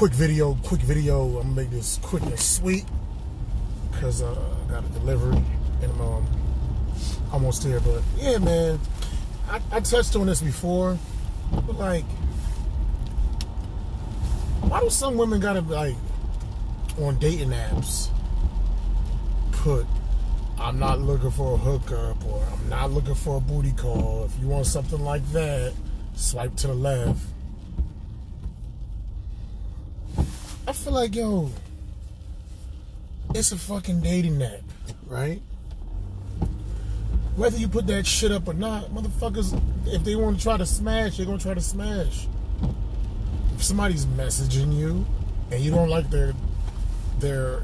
quick video. I'm gonna make this quick and sweet because I got a delivery and I'm almost there. But yeah, man, I touched on this before, but like, why do some women gotta like on dating apps put I'm not looking for a hookup or I'm not looking for a booty call? If you want something like that, swipe to the left. I feel like, yo, it's a fucking dating app, right? Whether you put that shit up or not, motherfuckers, if they want to try to smash, they're going to try to smash. If somebody's messaging you and you don't like their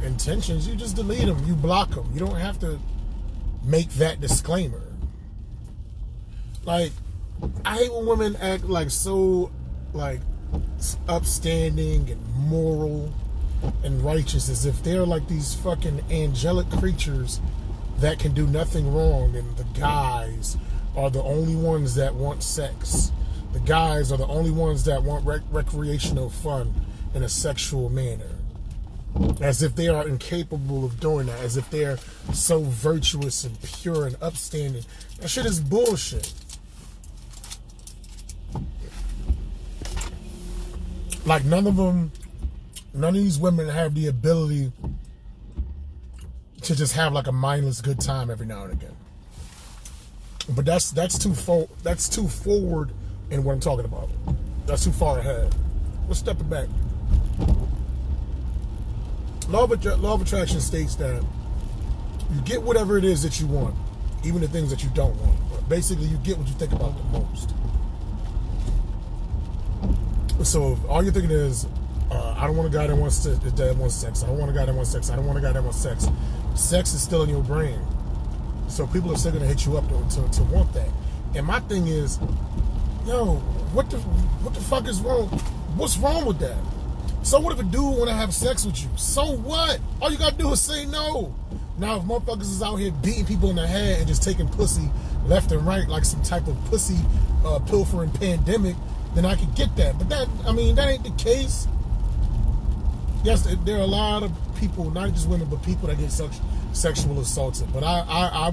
intentions, you just delete them, you block them. You don't have to make that disclaimer. Like, I hate when women act like so, like, upstanding and moral and righteous as if they're like these fucking angelic creatures that can do nothing wrong, and the guys are the only ones that want sex. The guys are the only ones that want recreational fun in a sexual manner. As if they are incapable of doing that. As if they're so virtuous and pure and upstanding. That shit is bullshit. Like, none of these women have the ability to just have like a mindless good time every now and again. But that's too forward in what I'm talking about. That's too far ahead. Let's step it back. Law of attraction states that you get whatever it is that you want, even the things that you don't want. But basically, you get what you think about the most. So if all you're thinking is, I don't want a guy that wants sex. I don't want a guy that wants sex. I don't want a guy that wants sex. Sex is still in your brain. So people are still going to hit you up to want that. And my thing is, yo, what the fuck is wrong? What's wrong with that? So what if a dude want to have sex with you? So what? All you got to do is say no. Now, if motherfuckers is out here beating people in the head and just taking pussy left and right like some type of pussy pilfering pandemic, then I could get that. But that ain't the case. Yes, there are a lot of people, not just women, but people that get sexual assaulted. But I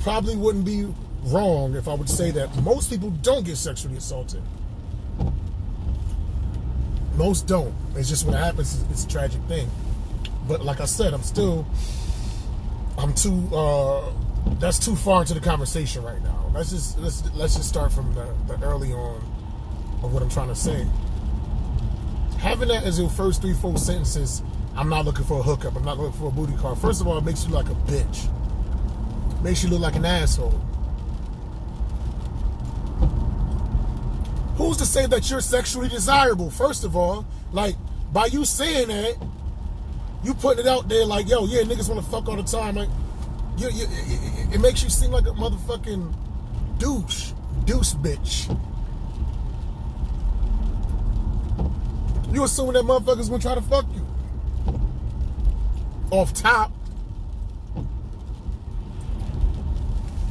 probably wouldn't be wrong if I would say that most people don't get sexually assaulted. Most don't. It's just when it happens, it's a tragic thing. But like I said, that's too far into the conversation right now. Let's just start from the early on of what I'm trying to say. Having that as your first 3-4 sentences, I'm not looking for a hookup, I'm not looking for a booty call. First of all, it makes you look like a bitch. It makes you look like an asshole. Who's to say that you're sexually desirable? First of all, like, by you saying that, you putting it out there like, yo, yeah, niggas want to fuck all the time. Like, it makes you seem like a motherfucking douche bitch. You assuming that motherfuckers gonna try to fuck you. Off top.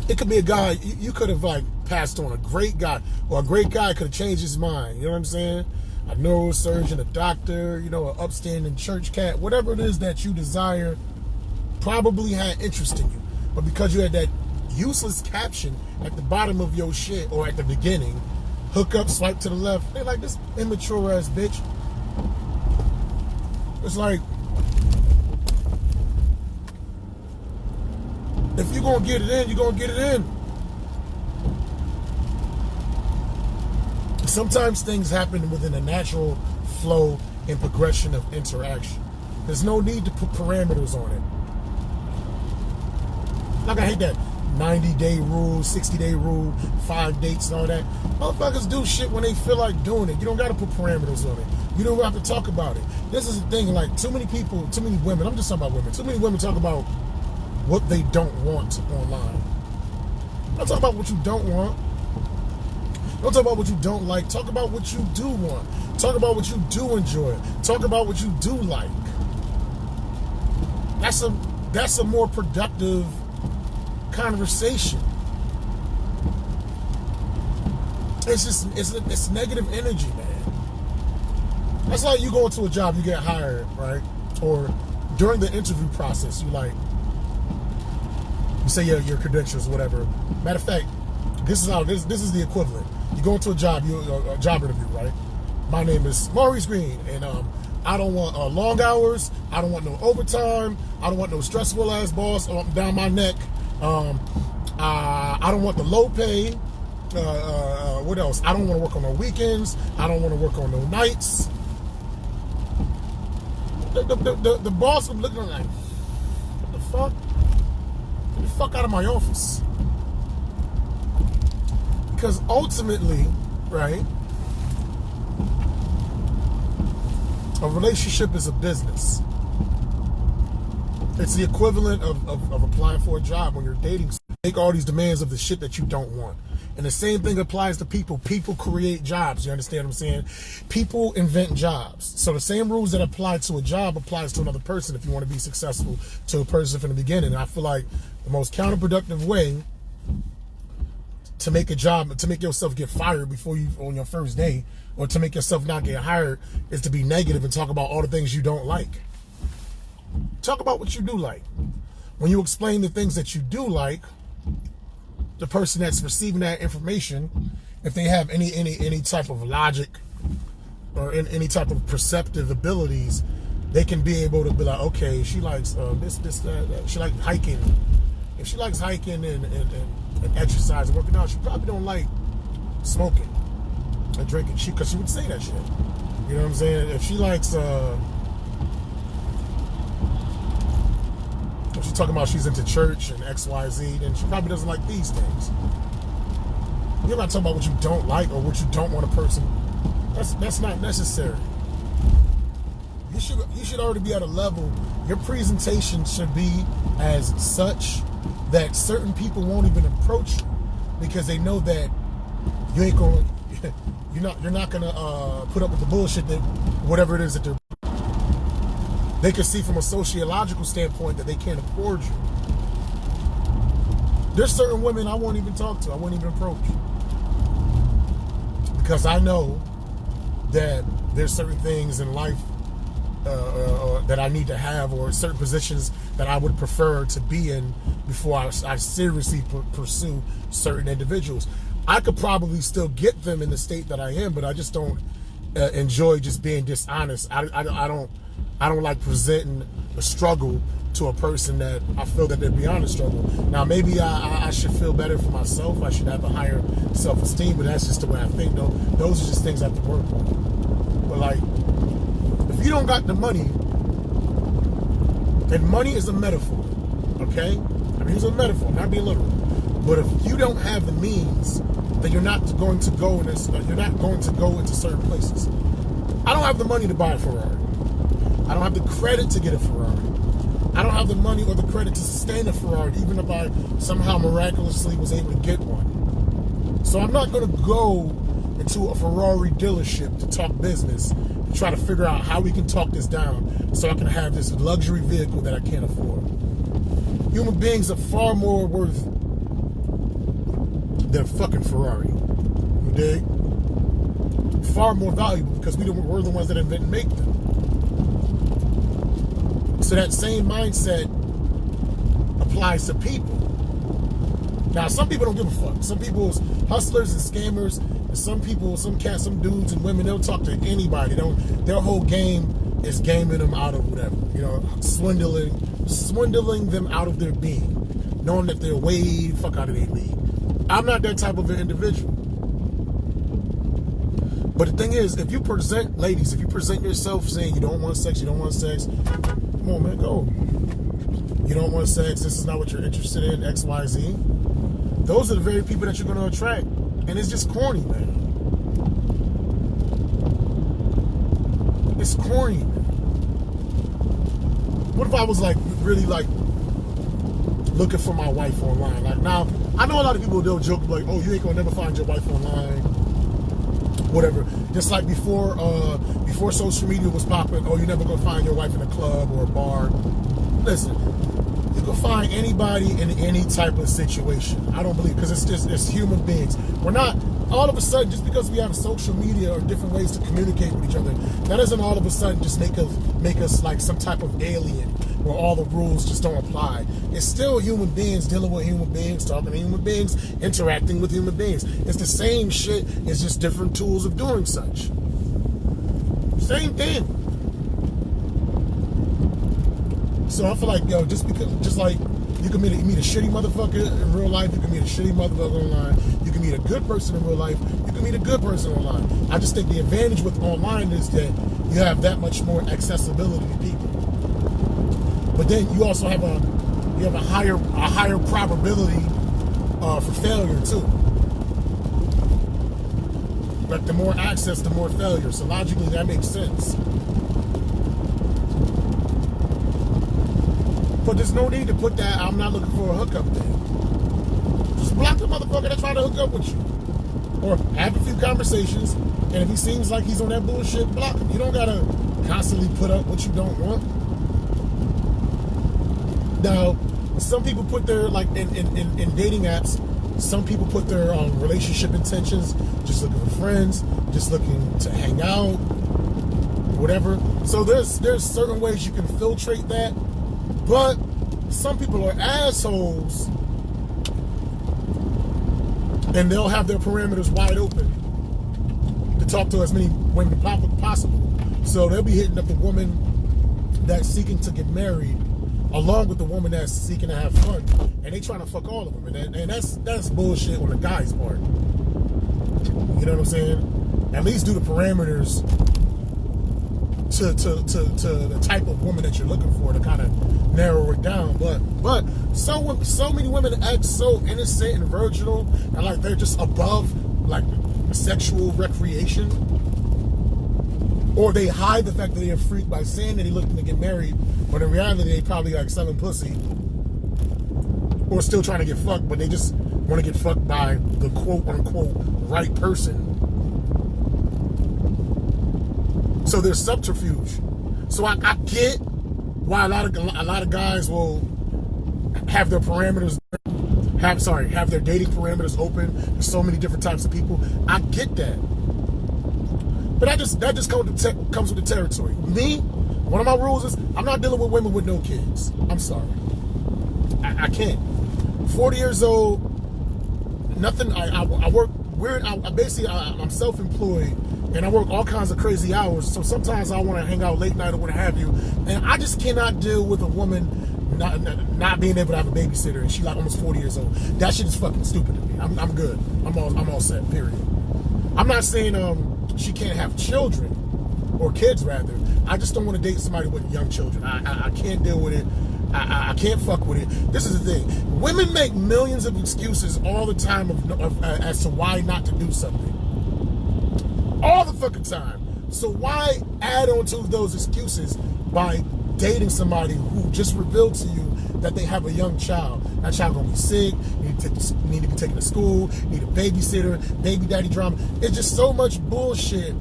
It could be a guy, you could have like passed on a great guy, or a great guy could have changed his mind, you know what I'm saying? A neurosurgeon, a doctor, you know, an upstanding church cat, whatever it is that you desire, probably had interest in you. But because you had that useless caption at the bottom of your shit, or at the beginning, hook up, swipe to the left, they're like, this immature ass bitch. It's like, if you're gonna get it in, you're gonna get it in. Sometimes things happen within a natural flow and progression of interaction. There's no need to put parameters on it. Like, I hate that 90-day rule, 60-day rule, 5 dates and all that. Motherfuckers do shit when they feel like doing it. You don't gotta put parameters on it. You don't have to talk about it. This is the thing, like, too many women, I'm just talking about women, too many women talk about what they don't want online. Don't talk about what you don't want. Don't talk about what you don't like. Talk about what you do want. Talk about what you do enjoy. Talk about what you do like. That's a more productive conversation. It's negative energy, man. That's like you go into a job, you get hired, right? Or during the interview process, you say your credentials, whatever. Matter of fact, this is the equivalent. You go into a job interview, right? My name is Maurice Green, and I don't want long hours. I don't want no overtime. I don't want no stressful ass boss down my neck. I don't want the low pay. What else? I don't want to work on no weekends. I don't want to work on no nights. The boss would look at me like, what the fuck? Get the fuck out of my office. Because ultimately, right, a relationship is a business. It's the equivalent of applying for a job when you're dating. Make all these demands of the shit that you don't want. And the same thing applies to people. People create jobs. You understand what I'm saying? People invent jobs. So the same rules that apply to a job applies to another person if you want to be successful to a person from the beginning. And I feel like the most counterproductive way to make a job, to make yourself get fired before you on your first day, or to make yourself not get hired, is to be negative and talk about all the things you don't like. Talk about what you do like. When you explain the things that you do like, the person that's receiving that information, if they have any type of logic or any type of perceptive abilities, they can be able to be like, okay, she likes that. She likes hiking. If she likes hiking and exercise and working out, she probably don't like smoking and drinking. Because she would say that shit. You know what I'm saying? If she likes, if she's talking about she's into church and XYZ, then she probably doesn't like these things. You're not talking about what you don't like or what you don't want a person. That's not necessary. You should already be at a level. Your presentation should be as such that certain people won't even approach you because they know that you ain't going. You're not gonna put up with the bullshit that whatever it is that they can see from a sociological standpoint that they can't afford you. There's certain women I won't even talk to. I won't even approach. Because I know that there's certain things in life that I need to have, or certain positions that I would prefer to be in before I seriously pursue certain individuals. I could probably still get them in the state that I am, but I just don't enjoy just being dishonest. I don't like presenting a struggle to a person that I feel that they're beyond a struggle. Now, maybe I should feel better for myself. I should have a higher self-esteem, but that's just the way I think, though. Those are just things I have to work on. But, like, if you don't got the money, and money is a metaphor, okay? I mean, it's a metaphor, not being literal. But if you don't have the means, then you're not going to go into certain places. I don't have the money to buy a Ferrari. I don't have the credit to get a Ferrari. I don't have the money or the credit to sustain a Ferrari, even if I somehow miraculously was able to get one. So I'm not going to go into a Ferrari dealership to talk business, to try to figure out how we can talk this down so I can have this luxury vehicle that I can't afford. Human beings are far more worth than a fucking Ferrari. You dig? Far more valuable because we're the ones that invent and make them. So that same mindset applies to people. Now, some people don't give a fuck. Some people's hustlers and scammers, and some dudes and women, they'll talk to anybody. Their whole game is gaming them out of whatever, swindling them out of their being, knowing that they're way fuck out of their league. I'm not that type of an individual. But the thing is, if you present yourself saying you don't want sex, come on, man, go. You don't want sex, this is not what you're interested in, XYZ. Those are the very people that you're going to attract. And it's just corny, man. It's corny, man. What if I was really looking for my wife online? Like, now, I know a lot of people, they'll joke like, oh, you ain't going to never find your wife online. Whatever. Just like before social media was popping, oh, you're never gonna find your wife in a club or a bar. Listen, you can find anybody in any type of situation. I don't believe, because it's human beings. We're not all of a sudden, just because we have social media or different ways to communicate with each other, that doesn't all of a sudden just make us like some type of alien where all the rules just don't apply. It's still human beings dealing with human beings, talking to human beings, interacting with human beings. It's the same shit. It's just different tools of doing such. Same thing. So I feel like, yo, just like you can meet a shitty motherfucker in real life, you can meet a shitty motherfucker online, you can meet a good person in real life, you can meet a good person online. I just think the advantage with online is that you have that much more accessibility to people. But then you also have a higher probability for failure too. Like the more access, the more failure. So logically that makes sense. But there's no need to put that I'm not looking for a hookup thing. Just block the motherfucker that's trying to hook up with you. Or have a few conversations, and if he seems like he's on that bullshit, block him. You don't gotta constantly put up what you don't want. Now, some people put their, like in dating apps, some people put their relationship intentions, just looking for friends, just looking to hang out, whatever. So there's certain ways you can filtrate that. But some people are assholes and they'll have their parameters wide open to talk to as many women as possible. So they'll be hitting up the woman that's seeking to get married along with the woman that's seeking to have fun. And they trying to fuck all of them. And that's bullshit on the guy's part. You know what I'm saying? At least do the parameters to the type of woman that you're looking for to kind of narrow it down. But so many women act so innocent and virginal and like they're just above like sexual recreation, or they hide the fact that they're freaked by saying that they're looking to get married, but in reality they probably like selling pussy or still trying to get fucked, but they just want to get fucked by the quote unquote right person. So there's subterfuge. So I get why a lot of guys will have their parameters have their dating parameters open. There's so many different types of people. I get that. But that just comes with the territory. Me, one of my rules is I'm not dealing with women with no kids. I'm sorry. I can't. 40 years old, nothing. I work weird. I'm self-employed. And I work all kinds of crazy hours, so sometimes I want to hang out late night or what have you. And I just cannot deal with a woman not being able to have a babysitter, and she's like almost 40 years old. That shit is fucking stupid to me. I'm good. I'm all set. Period. I'm not saying she can't have children or kids rather. I just don't want to date somebody with young children. I can't deal with it. I can't fuck with it. This is the thing. Women make millions of excuses all the time as to why not to do something. All the fucking time. So why add on to those excuses by dating somebody who just revealed to you that they have a young child? That child gonna be sick, need to be taken to school, need a babysitter, baby daddy drama. It's just so much bullshit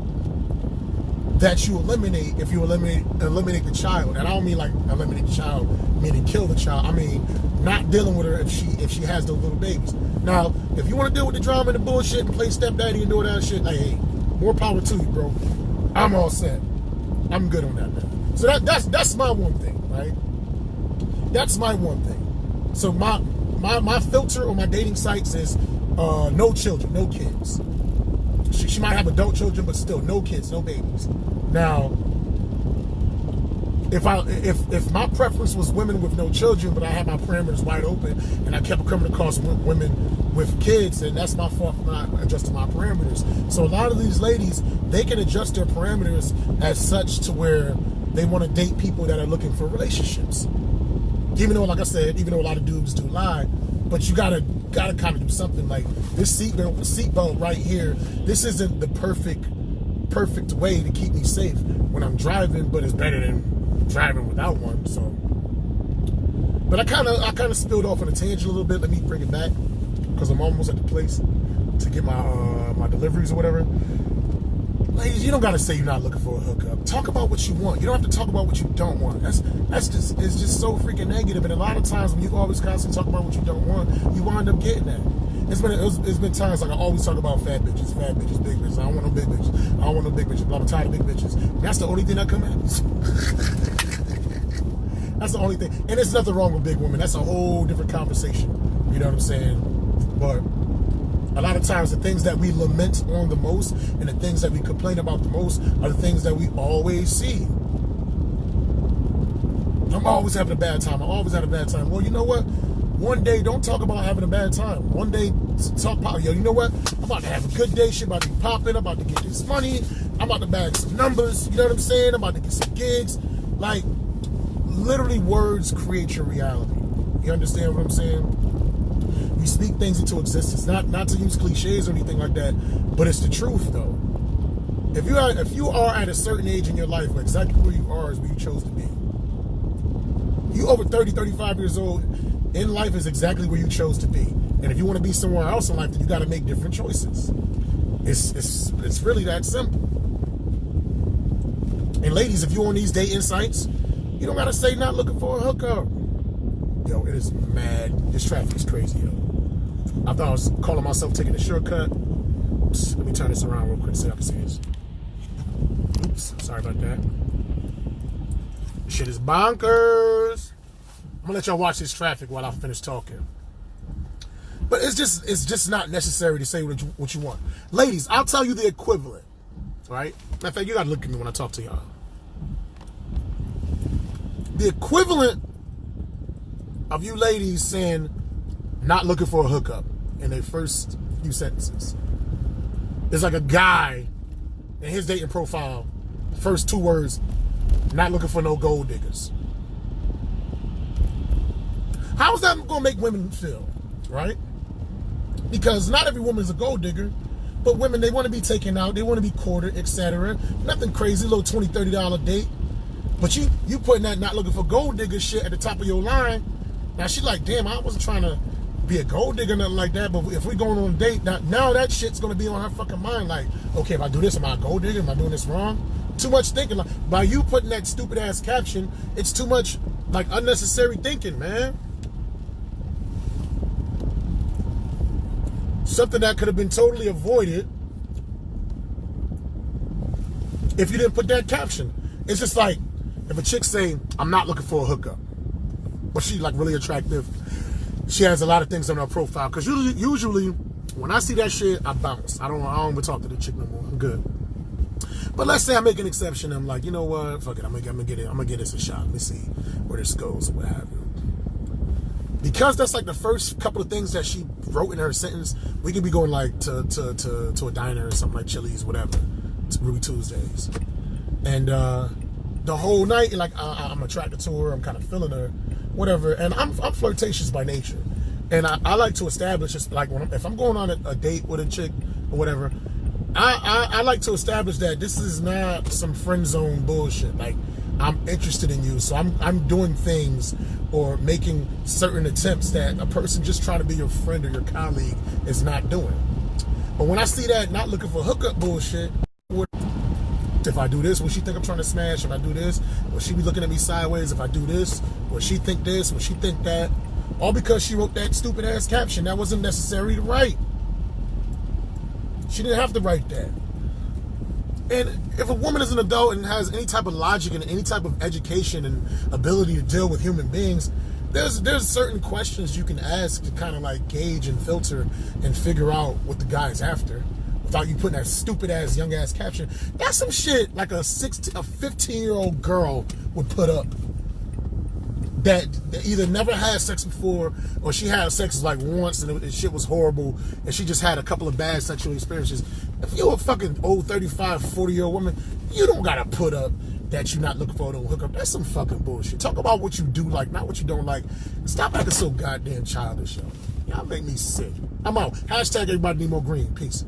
that you eliminate if you eliminate the child. And I don't mean like eliminate the child, meaning kill the child. I mean not dealing with her if she has those little babies. Now, if you want to deal with the drama and the bullshit and play stepdaddy and do all that shit, like, hey, more power to you, bro. I'm all set. I'm good on that, man. So that's my one thing, right? That's my one thing. So my filter on my dating sites is no children, no kids. She might have adult children, but still no kids, no babies. Now, if my preference was women with no children, but I had my parameters wide open and I kept coming across women with kids, then that's my fault for not adjusting my parameters. So a lot of these ladies, they can adjust their parameters as such to where they want to date people that are looking for relationships. Even though, like I said, even though a lot of dudes do lie, but you gotta kind of do something. Like this seatbelt right here, this isn't the perfect way to keep me safe when I'm driving, but it's better than driving without one. So, but I kind of spilled off on a tangent a little bit. Let me bring it back because I'm almost at the place to get my deliveries or whatever. Ladies, you don't gotta say you're not looking for a hookup. Talk about what you want. You don't have to talk about what you don't want. It's just so freaking negative. And a lot of times when you always constantly talk about what you don't want, you wind up getting that. It's been times like I always talk about fat bitches, big bitches. I don't want no big bitches. I don't want no big bitches. But I'm tired of big bitches. And that's the only thing that come out. That's the only thing. And there's nothing wrong with big women. That's a whole different conversation. You know what I'm saying? But a lot of times the things that we lament on the most and the things that we complain about the most are the things that we always see. I'm always having a bad time. I always had a bad time. Well, you know what? One day, don't talk about having a bad time. One day, talk about, yo, you know what? I'm about to have a good day. Shit about to be popping. I'm about to get this money. I'm about to bag some numbers. You know what I'm saying? I'm about to get some gigs. Like, literally, words create your reality. You understand what I'm saying? You speak things into existence. Not to use cliches or anything like that, but it's the truth, though. If you are at a certain age in your life, exactly where you are is where you chose to be. You over 30, 35 years old in life is exactly where you chose to be. And if you want to be somewhere else in life, then you got to make different choices. It's really that simple. And ladies, if you're on these dating sites, you don't got to say not looking for a hookup. Yo, it is mad. This traffic is crazy, yo. I thought I was calling myself taking a shortcut. Oops, let me turn this around real quick so I can see this. Oops, sorry about that. This shit is bonkers. I'm gonna let y'all watch this traffic while I finish talking. But it's just not necessary to say what you want. Ladies, I'll tell you the equivalent, right? In fact, you gotta look at me when I talk to y'all. The equivalent of you ladies saying not looking for a hookup in their first few sentences is like a guy in his dating profile, first two words, not looking for no gold diggers. How is that going to make women feel, right? Because not every woman is a gold digger, but women, they want to be taken out, they want to be courted, etc. Nothing crazy, a little $20, $30 date. But you putting that not looking for gold digger shit at the top of your line. Now she's like, damn, I wasn't trying to be a gold digger, nothing like that. But if we're going on a date, now that shit's going to be on her fucking mind. Like, okay, if I do this, am I a gold digger? Am I doing this wrong? Too much thinking. Like, by you putting that stupid ass caption, it's too much like unnecessary thinking, man. Something that could have been totally avoided if you didn't put that caption. It's just like if a chick say, I'm not looking for a hookup, but she's like really attractive. She has a lot of things on her profile. Because usually when I see that shit, I bounce. I don't even talk to the chick no more. I'm good. But let's say I make an exception. I'm like, you know what? Fuck it. I'm gonna get this a shot. Let me see where this goes or what have you. Because that's like the first couple of things that she wrote in her sentence, we could be going like to a diner or something like Chili's, whatever, to Ruby Tuesdays. And the whole night, like I'm attracted to her, I'm kind of feeling her, whatever. And I'm flirtatious by nature. And I like to establish, just like if I'm going on a date with a chick or whatever, I like to establish that this is not some friend zone bullshit. Like, I'm interested in you, so I'm doing things or making certain attempts that a person just trying to be your friend or your colleague is not doing. But when I see that not looking for hookup bullshit, if I do this, will she think I'm trying to smash? If I do this, will she be looking at me sideways? If I do this, will she think this? Will she think that? All because she wrote that stupid ass caption that wasn't necessary to write. She didn't have to write that. And if a woman is an adult and has any type of logic and any type of education and ability to deal with human beings, there's certain questions you can ask to kind of like gauge and filter and figure out what the guy's after without you putting that stupid ass young ass caption. That's some shit like a 15-year-old girl would put up that either never had sex before or she had sex like once and shit was horrible and she just had a couple of bad sexual experiences. If you're a fucking old 35, 40-year-old woman, you don't gotta put up that you're not looking for no hookup. That's some fucking bullshit. Talk about what you do like, not what you don't like. Stop acting so goddamn childish, yo. Y'all make me sick. I'm out. Hashtag everybody need more green. Peace.